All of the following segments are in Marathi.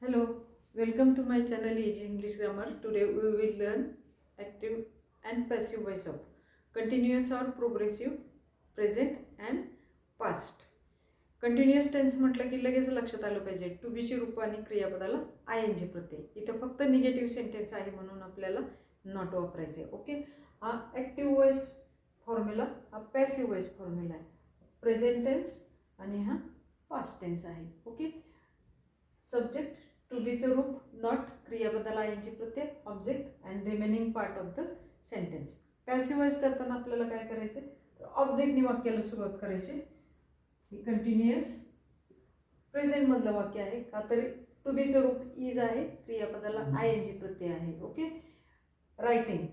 Hello, welcome to my channel Easy English Grammar. Today we will learn active and passive voice of continuous or progressive, present and past. Continuous tense म्हटलं की लगेच लक्षात आलं पाहिजे टू बीची रूप आणि क्रियापदाला आय एन जी प्रत्यय. इथं फक्त निगेटिव्ह सेंटेन्स आहे म्हणून आपल्याला नॉट वापरायचे. ओके, हा ॲक्टिव्ह वॉइस फॉर्म्युला, हा पॅसिव्ह वॉइस फॉर्म्युला आहे. प्रेझेंट टेन्स आणि हा पास्ट टेन्स आहे. ओके, सब्जेक्ट टू बीचं रूप, not, क्रियापदाला I N G Pratyaya, object and remaining part of the sentence. Passive voice करताना आपल्याला काय करायचं, तर ऑब्जेक्टनी वाक्याला सुरुवात करायची. ही कंटिन्युअस प्रेझेंट मधलं वाक्य आहे का, तर टू बीचं रूप इज आहे, क्रियापदाला आय एन जी प्रत्यय आहे. ओके, रायटिंग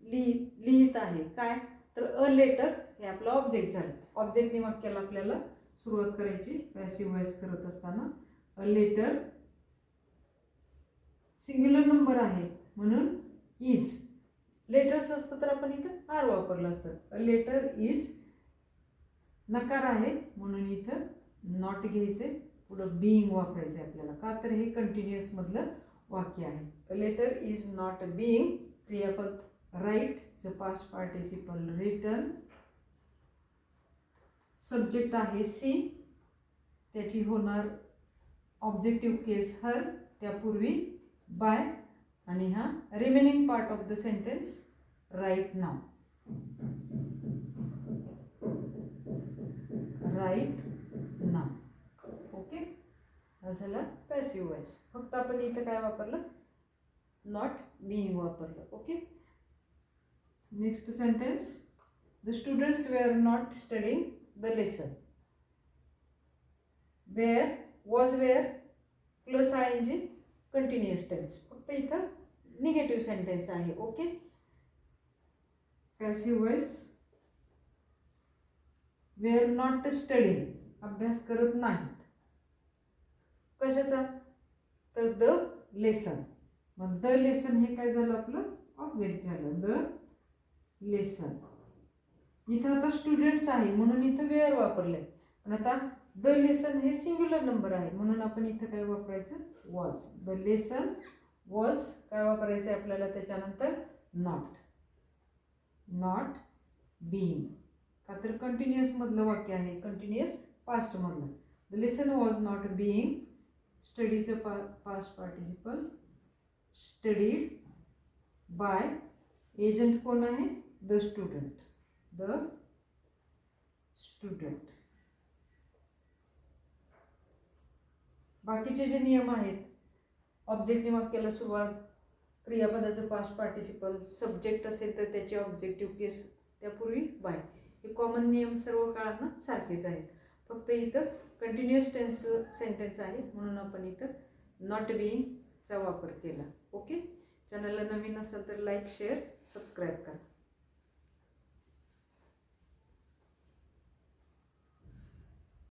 लिहित आहे काय, तर अ लेटर हे आपलं ऑब्जेक्ट झालं. ऑब्जेक्टनी वाक्याला आपल्याला सुरुवात करायची पॅसिव्ह वॉइस करत असताना. अ लेटर सिंग्युलर नंबर आहे म्हणून इज. लेटर्स असतं तर आपण इथं आर वापरलं असतं. अ लेटर इज नकार आहे म्हणून इथं नॉट घ्यायचे, पुढं बीइंग वापरायचे आपल्याला का, तर हे कंटिन्युअस मधलं वाक्य आहे. A letter is not being, क्रियापद write, past participle written, subject आहे सी, त्याची होणार ऑब्जेक्टिव्ह केस हर, त्यापूर्वी बाय, आणि हा remaining part of the sentence write now. Write now. Okay, हा झाला पॅसिव्ह वॉइस. फक्त आपण इथं काय वापरलं, नॉट बीइंग वापरलं. Okay, next sentence, the students were not studying the lesson. Were, was were plus I N G, continuous tense. फक्त इथं निगेटिव्ह सेंटेन्स आहे. Okay, passive voice, wear not studying, अभ्यास करत नाहीत. कशाचा, तर द लेसन. मग द लेसन हे काय झालं, आपलं ऑब्जेक्ट झालं. The lesson. इथं आता स्टुडंट्स आहे म्हणून इथं वेअर वापरलंय, पण आता द लेसन हे सिंग्युलर नंबर आहे म्हणून आपण इथं काय वापरायचं, वॉज. द लेसन वॉज काय वापरायचं आपल्याला त्याच्यानंतर, नॉट. नॉट बीइंग का, तर कंटिन्युअस मधलं वाक्य आहे, कंटिन्युअस पास्ट मधलं. The lesson was not being, स्टडीचं past participle, studied by, agent कोण आहे, द स्टुडंट. The student. बाकीचे जे नियम आहेत, ऑब्जेक्टने वाक्याला सुरुवात, क्रियापदाचं पास्ट पार्टिसिपल, सब्जेक्ट असेल तर त्याचे ऑब्जेक्टिव्ह केस, त्यापूर्वी बाय, हे कॉमन नियम सर्व काळांना सारखेच आहेत. फक्त इथं कंटिन्युअस टेन्स सेंटेन्स आहे म्हणून आपण इथं नॉट बीइंगचा वापर केला. ओके, चॅनलला नवीन असेल तर लाईक, शेअर, सबस्क्राईब करा.